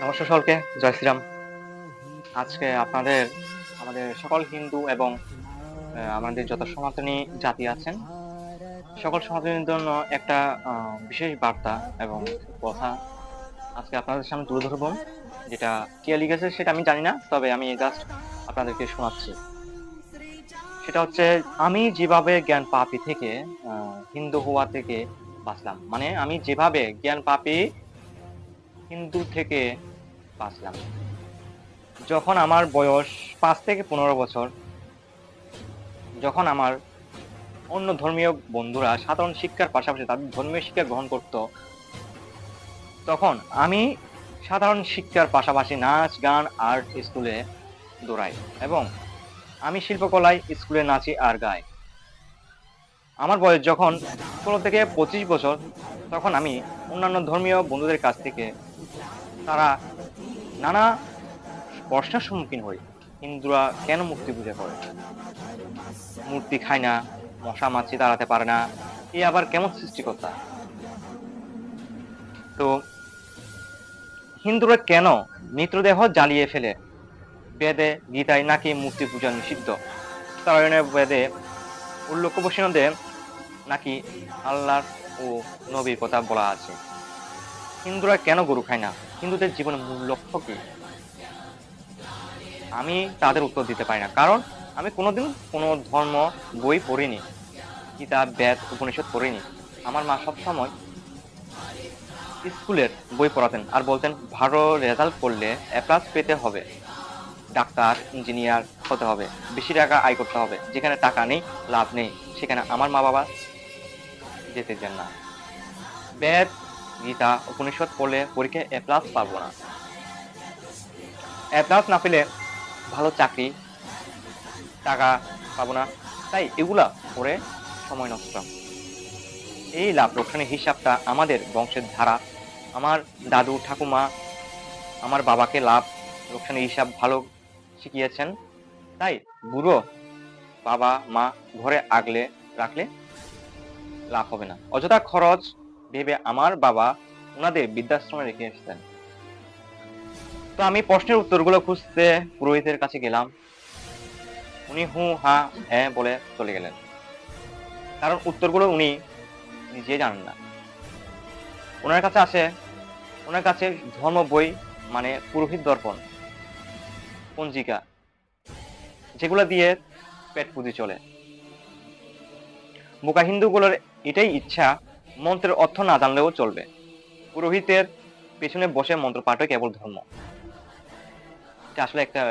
নমস্কার সকলকে, জয় শ্রীরাম। আজকে আপনাদের আমাদের সকল হিন্দু এবং আমাদের যত সনাতনী জাতি আছেন, সকল সনাতনীর জন্য একটা বিশেষ বার্তা এবং কথা আজকে আপনাদের সামনে তুলে ধরব। যেটা কে লিখেছে সেটা আমি জানি না, তবে আমি জাস্ট আপনাদেরকে শোনাচ্ছি। সেটা হচ্ছে, আমি যেভাবে জ্ঞান পাপী থেকে হিন্দু হওয়া থেকে বাঁচলাম। মানে আমি যেভাবে জ্ঞান পাপী হিন্দু থেকে বাঁচলাম। যখন আমার বয়স ৫ থেকে ১৫ বছর, যখন আমার অন্য ধর্মীয় বন্ধুরা সাধারণ শিক্ষার পাশাপাশি তাদের ধর্মীয় শিক্ষা গ্রহণ করত, তখন আমি সাধারণ শিক্ষার পাশাপাশি নাচ, গান, আর্ট স্কুলে দৌড়াই এবং আমি শিল্পকলায় স্কুলে নাচি আর গাই। আমার বয়স যখন ১৬ থেকে ২৫ বছর, তখন আমি অন্যান্য ধর্মীয় বন্ধুদের কাছ থেকে তারা নানা প্রশ্নের সম্মুখীন হই। হিন্দুরা কেন মূর্তি পূজা করে? মূর্তি খায় না, মশা মাছি তাড়াতে পারে না, এ আবার কেমন সৃষ্টিকর্তা? তো হিন্দুরা কেন মৃতদেহ জ্বালিয়ে ফেলে? বেদে, গীতায় নাকি মূর্তি পূজা নিষিদ্ধ? তারায়ণের বেদে উল্লেখ্য বসিনদে নাকি আল্লাহর ও নবীর কথা বলা আছে। হিন্দুরা কেন গরু খায় না? হিন্দুদের জীবনের মূল লক্ষ্য কি? আমি তাদের উত্তর দিতে পারি না, কারণ আমি কোনোদিন কোনো ধর্ম বই পড়িনি, গীতা, বেদ, উপনিষদ পড়িনি। আমার মা সবসময় স্কুলের বই পড়াতেন আর বলতেন, ভালো রেজাল্ট করলে এ প্লাস পেতে হবে, ডাক্তার, ইঞ্জিনিয়ার হতে হবে, বেশি টাকা আয় করতে হবে। যেখানে টাকা নেই, লাভ নেই, সেখানে আমার মা বাবা যেতে দেন না। বেদ, গীতা, উপনিষদ পড়লে পরীক্ষায় এ প্লাস পাবো না, এ প্লাস না পেলে ভালো চাকরি, টাকা পাবো না। তাই এগুলা পড়ে সময় নষ্ট। এই লাভ লোকসানের হিসাবটা আমাদের বংশের ধারা। আমার দাদু ঠাকুমা আমার বাবাকে লাভ লোকসানের হিসাব ভালো শিখিয়েছেন। তাই বুড়ো বাবা মা ঘরে আগলে রাখলে লাভ হবে না। অযথা খরচ ভেবে আমার বাবা ওনাদের বৃদ্ধাশ্রমে রেখে এসেছেন। তো আমি প্রশ্নের উত্তরগুলো খুঁজতে পুরোহিতের কাছে গেলাম। উনি হু হা হ্যাঁ বলে চলে গেলেন, কারণ উত্তরগুলো উনি নিজে জানেন না। ওনার কাছে ধর্ম বই, মানে পুরোহিত দর্পণ, পঞ্জিকা, যেগুলো দিয়ে পেট পুঁজি চলে। বোকা হিন্দুগুলোর এটাই ইচ্ছা, মন্ত্রের অর্থ না জানলেও চলবে, পুরোহিতের পেছনে বসে মন্ত্র পাঠই কেবল ধর্ম। এটা আসলে একটা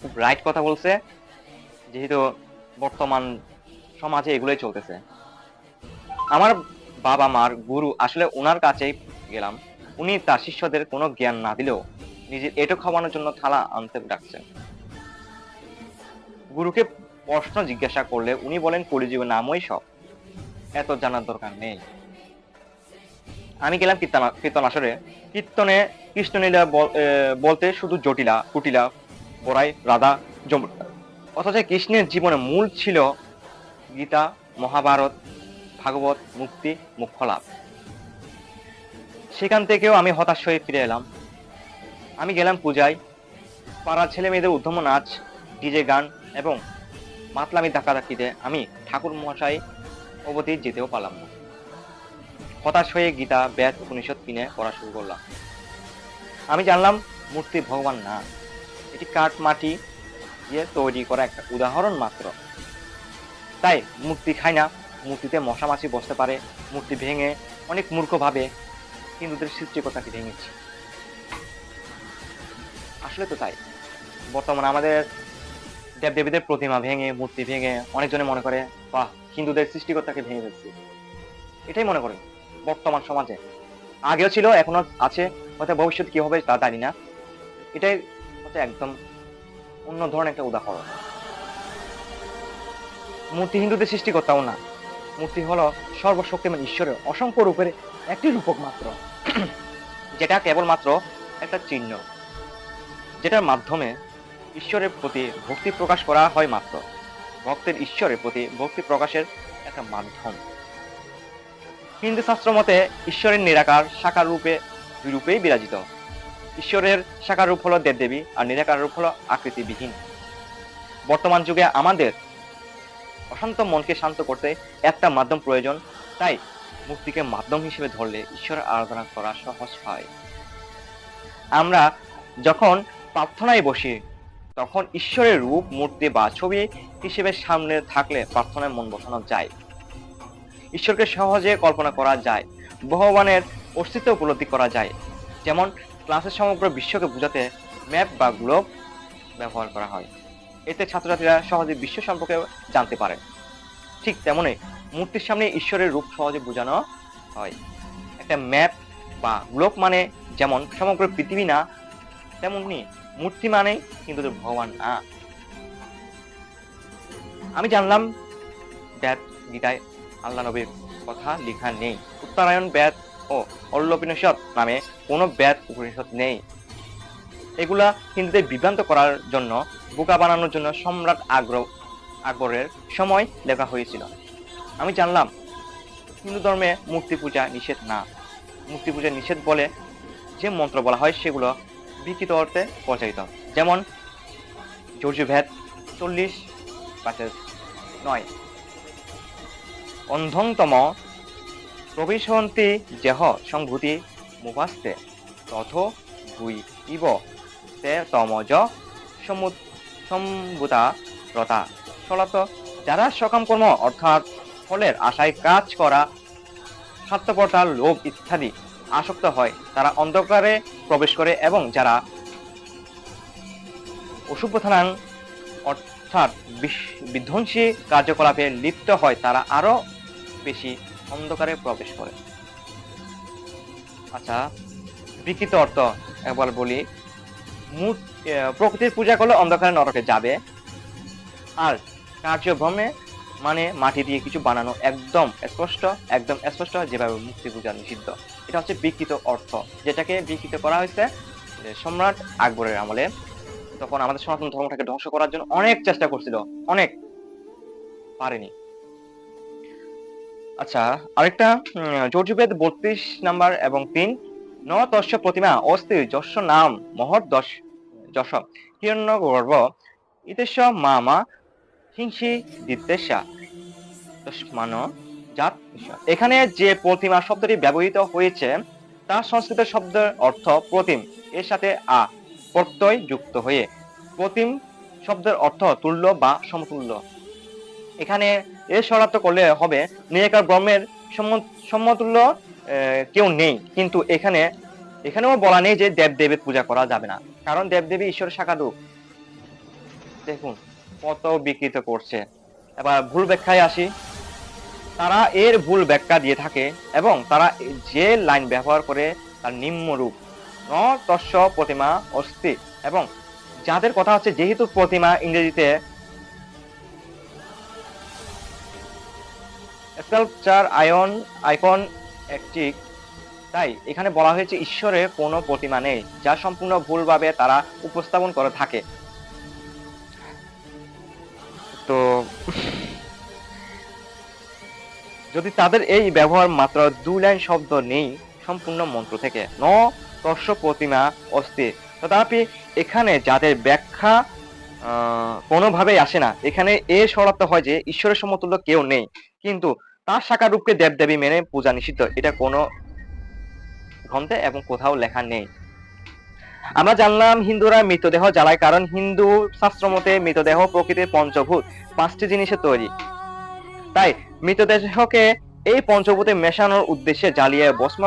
খুব রাইট কথা বলছে, যেহেতু বর্তমান সমাজে এগুলোই চলতেছে। আমার বাবা মার গুরু, আসলে ওনার কাছেই গেলাম। উনি তার শিষ্যদের কোনো জ্ঞান না দিলেও নিজের এটো খাওয়ানোর জন্য থালা আনতে ডাকছেন। গুরুকে প্রশ্ন জিজ্ঞাসা করলে উনি বলেন, কলিযুগে নামই সব, এত জানার দরকার নেই। আমি গেলাম কীর্তন আসরে। কীর্তনে কৃষ্ণলীলা বলতে শুধু জটিলা, কুটিলা, বড়াই, রাধা, যমুনা, অথচ কৃষ্ণের জীবনে মূল ছিল গীতা, মহাভারত, ভাগবত, মুক্তি, মোক্ষ লাভ। সেখান থেকেও আমি হতাশ হয়ে ফিরে এলাম। আমি গেলাম পূজায়। পাড়ার ছেলে মেয়েদের উদ্ধম নাচ, ডিজে গান এবং মাতলামি ধাক্কাধাক্কিতে আমি ঠাকুর মশাই অবধি যেতেও পারলাম না। হতাশ হয়ে গীতা, বেদ, উপনিষদ কিনে পড়া শুরু করলাম। আমি জানলাম মূর্তি ভগবান না, এটি কাঠ মাটি দিয়ে তৈরি করা একটা উদাহরণ মাত্র। তাই মূর্তি খায় না, মূর্তিতে মশা মাছি বসতে পারে। মূর্তি ভেঙে অনেক মূর্খ ভাবে হিন্দুদের সৃষ্টিকর্তাকে ভেঙেছি। আসলে তো তাই। বর্তমানে আমাদের দেবদেবীদের প্রতিমা ভেঙে, মূর্তি ভেঙে অনেকজনে মনে করে, বাহ, হিন্দুদের সৃষ্টিকর্তাকে ভেঙে ফেলছি। এটাই মনে করেন বর্তমান সমাজে। আগেও ছিল, এখনো আছে, হয়তো ভবিষ্যৎ কি হবে তা জানি না। এটাই হচ্ছে একদম অন্য ধরনের একটা উদাহরণ। মূর্তি হিন্দুদের সৃষ্টিকর্তাও না। মূর্তি হলো সর্বশক্তিমান ঈশ্বরের অসংখ্য রূপের একটি রূপক মাত্র, যেটা কেবলমাত্র একটা চিহ্ন, যেটার মাধ্যমে ঈশ্বরের প্রতি ভক্তি প্রকাশ করা হয় মাত্র। ভক্তের ঈশ্বরের প্রতি ভক্তি প্রকাশের একটা মাধ্যম। হিন্দু শাস্ত্র মতে ঈশ্বরের নিরাকার সাকার রূপে দুই রূপেই বিরাজিত। ঈশ্বরের সাকার রূপ হলো দেবদেবী আর নিরাকার রূপ হলো আকৃতিবিহীন। বর্তমান যুগে আমাদের অশান্ত মনকে শান্ত করতে একটা মাধ্যম প্রয়োজন, তাই মূর্তিকে মাধ্যম হিসেবে ধরলে ঈশ্বরের আরাধনা করা সহজ হয়। আমরা যখন প্রার্থনায় বসি তখন ঈশ্বরের রূপ, মূর্তি বা ছবি হিসেবে সামনে থাকলে প্রার্থনায় মন বসানো যায়। ঈশ্বরকে সহজে কল্পনা করা যায়, ভগবানের অস্তিত্ব উপলব্ধি করা যায়। যেমন ক্লাসের সমগ্র বিশ্বকে বোঝাতে ম্যাপ বা গ্লোব ব্যবহার করা হয়, এতে ছাত্রছাত্রীরা সহজে বিশ্ব সম্পর্কে জানতে পারে। ঠিক তেমনই মূর্তির সামনে ঈশ্বরের রূপ সহজে বোঝানো হয়। একটা ম্যাপ বা গ্লোব মানে যেমন সমগ্র পৃথিবী না, তেমনি মূর্তি মানে কিন্তু ভগবান না। আমি জানলাম বেদ গীতায় আল্লাহ নবীর কথা লেখা নেই। উত্তরায়ণ বেদ ও অল্লোপনিষদ নামে কোনো বেদ উপনিষদ নেই। এগুলা হিন্দুদের বিভ্রান্ত করার জন্য, বোকা বানানোর জন্য সম্রাট আকবরের সময় লেখা হয়েছিল। আমি জানলাম হিন্দু ধর্মে মূর্তি পূজা নিষেধ না। মূর্তি পূজা নিষেধ বলে যে মন্ত্র বলা হয় সেগুলো বিকৃত অর্থে প্রচারিত। যেমন যজুর্বেদ 40:9 অন্ধংতম প্রবিশন্তি যেহ সংভূতি মুপাস্তে তথ ভুই ইব তে তমজ সম্ভূতা রতা। ফলত যারা সকাম কর্ম অর্থাৎ ফলের আশায় কাজ করা, স্বার্থপরতা, লোভ ইত্যাদি আসক্ত হয় তারা অন্ধকারে প্রবেশ করে, এবং যারা অশুভথানাং অর্থাৎ বিধ্বংসী কার্যকলাপে লিপ্ত হয় তারা আরো বেশি অন্ধকারে প্রবেশ করে। আচ্ছা, বিকৃত অর্থ একবার বলি। প্রকৃতির পূজা করলে অন্ধকারে নরকে যাবে, আর কার্যভ্রমে মানে মাটি দিয়ে কিছু বানানো একদম স্পষ্ট যেভাবে মূর্তি পূজা নিষিদ্ধ। এটা হচ্ছে বিকৃত অর্থ, যেটাকে বিকৃত করা হয়েছে সম্রাট আকবরের আমলে। তখন আমাদের সনাতন ধর্মটাকে ধ্বংস করার জন্য অনেক চেষ্টা করছিল, অনেক পারেনি। আচ্ছা, আরেকটা যজুর্বেদ 32 নাম্বার এবং 3 ন তস্য প্রতিমা অস্তি যস্য নাম মহৎ যশ হিরণ্যগর্ভ ইতেশ মামা হিংসি দিতেশা তস্মান জাত। এখানে যে প্রতিমা শব্দটি ব্যবহৃত হয়েছে তা সংস্কৃত শব্দের অর্থ প্রতিম, এর সাথে আ প্রত্যয় যুক্ত হয়ে প্রতিম শব্দের অর্থ তুল্য বা সমতুল্য। এখানে এর শরার্থ করলে হবে নিরাকার ব্রহ্মের সমতুল্য কেউ নেই। কিন্তু এখানেও বলা নেই যে দেবদেবীর পূজা করা যাবে না, কারণ দেবদেবী ঈশ্বরের সাকার রূপ। দেখুন কত বিকৃত করছে। এবার ভুল ব্যাখ্যায় আসি। তারা এর ভুল ব্যাখ্যা দিয়ে থাকে এবং তারা যে লাইন ব্যবহার করে তার নিম্ন রূপ ন তস্য প্রতিমা অস্তি, এবং যাদের কথা হচ্ছে যেহেতু প্রতিমা ইংরেজিতে স্কাল্পচার আইকন একটি, তাই এখানে বলা হয়েছে ঈশ্বরের কোনো প্রতিমা নেই, যা সম্পূর্ণ ভুলভাবে তারা উপস্থাপন করে থাকে। তো যদি তাদের এই ব্যবহার মাত্র 2 লাইন শব্দ নেই সম্পূর্ণ মন্ত্র থেকে ন তস্য প্রতিমা অস্তি, তথাপি এখানে যাদের ব্যাখ্যা কোনোভাবেই আসে না, এখানে এ শর্ত হয় যে ঈশ্বরের সমতুল্য কেউ নেই, কিন্তু তার সাকার রূপকে দেবদেবী মেনে পূজা নিষিদ্ধ, এটা কোনো গ্রন্থে এবং কোথাও লেখা নেই। আমরা জানলাম হিন্দুরা মৃতদেহ জ্বালায়, কারণ হিন্দু শাস্ত্র মতে মৃতদেহ প্রকৃতির পঞ্চভূত 5টি জিনিসের তৈরি। তাই মৃতদেহকে এই পঞ্চভূতে মেশানোর উদ্দেশ্যে জ্বালিয়ে ভস্ম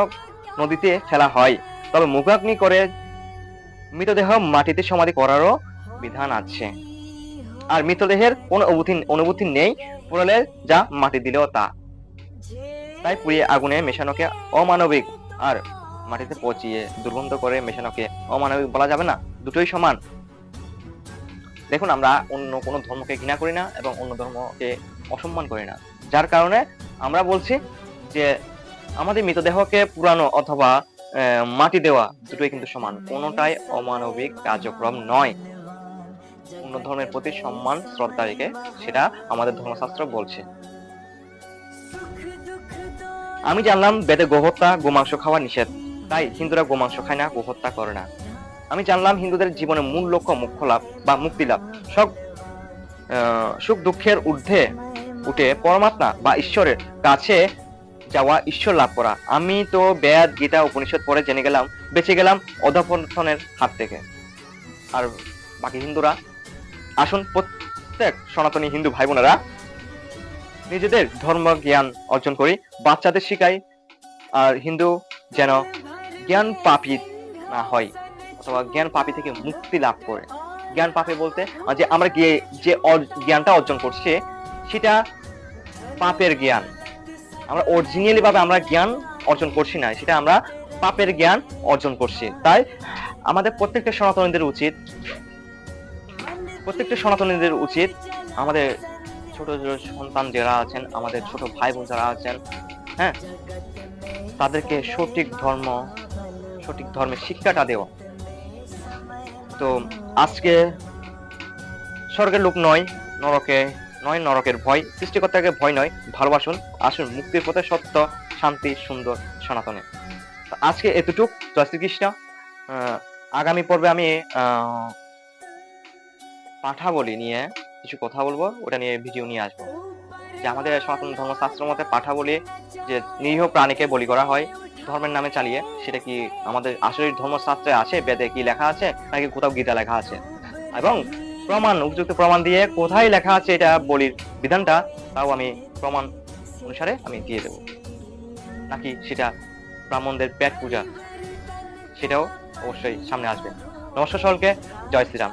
নদীতে ফেলা হয়। তবে মুখাগ্নি করে মৃতদেহ মাটিতে সমাধি করারও বিধান আছে। আর মৃতদেহের কোনো অনুভূতি নেই, পুড়ালে যা মাটি দিলেও তা। তাই পুড়িয়ে আগুনে মেশানোকে অমানবিক, আর মাটিতে পচিয়ে দুর্গন্ধ করে মেশানোকে অমানবিক বলা যাবে না, দুটোই সমান। দেখুন, আমরা অন্য কোনো ধর্মকে ঘৃণা করি না এবং অন্য ধর্মকে অসম্মান করি না, যার কারণে আমরা বলছি যে আমাদের মৃতদেহকে পুরানো অথবা মাটি দেওয়া দুটোই কিন্তু সমান, কোনোটাই অমানবিক কার্যক্রম নয়। অন্য ধর্মের প্রতি সম্মান শ্রদ্ধা রেখে সেটা আমাদের ধর্মশাস্ত্র বলছে। আমি জানলাম বেদে গোহত্যা গোমাংস খাওয়া নিষেধ, তাই হিন্দুরা গোমাংস খায় না, গোহত্যা করে না। আমি জানলাম হিন্দুদের জীবনের মূল লক্ষ্য মোক্ষ লাভ বা মুক্তি লাভ। সব সুখ দুঃখের ঊর্ধ্বে উঠে পরমাত্মা বা ঈশ্বরের কাছে যাওয়া, ঈশ্বর লাভ করা। আমি তো বেদ, গীতা, উপনিষদ পড়ে জেনে গেলাম, বেঁচে গেলাম অধঃপতনের হাত থেকে। আর বাকি হিন্দুরা, আসুন প্রত্যেক সনাতনী হিন্দু ভাই বোনেরা নিজেদের ধর্ম জ্ঞান অর্জন করি, বাচ্চাদের শিখাই, আর হিন্দু যেন জ্ঞান পাপী না হয়, অথবা জ্ঞান পাপী থেকে মুক্তি লাভ করে। জ্ঞান পাপী বলতে যে আমরা যে জ্ঞানটা অর্জন করছি সেটা পাপের জ্ঞান। আমরা অরিজিনালি ভাবে আমরা জ্ঞান অর্জন করছি না, সেটা আমরা পাপের জ্ঞান অর্জন করছি। তাই আমাদের প্রত্যেকটা সনাতনীদের উচিত আমাদের ছোট ছোট সন্তান যারা আছেন, আমাদের ছোট ভাই বোন যারা আছেন, হ্যাঁ, তাদেরকে সঠিক ধর্মের শিক্ষাটা দেওয়া। তো আজকে স্বর্গের লোক নয়, নরকের ভয়, সৃষ্টিকর্তাকে ভয় নয়, ভালোবাসুন, আসুন মুক্তির পথে, সত্য, শান্তি, সুন্দর সনাতনে। আজকে এতটুক। জয় শ্রীকৃষ্ণ। আগামী পর্বে আমি পাঠাবলি নিয়ে কিছু কথা বলবো, ওটা নিয়ে ভিডিও নিয়ে আসবো। যে আমাদের সনাতন ধর্মশাস্ত্র মতে পাঠাবলি, যে নিরীহ প্রাণীকে বলি করা হয় ধর্মের নামে চালিয়ে, সেটা কি আমাদের আসলে ধর্মশাস্ত্রে আছে, বেদে কি লেখা আছে, নাকি কোথাও গীতা লেখা আছে? এবং উপযুক্ত প্রমাণ দিয়ে কোথায় লেখা আছে এটা বলির বিধানটা, তাও আমি প্রমাণ অনুসারে আমি দিয়ে দেব। নাকি সেটা ব্রাহ্মণদের পেট পূজা, সেটাও অবশ্যই সামনে আসবে। নমস্কার সকলকে, জয় শ্রীরাম।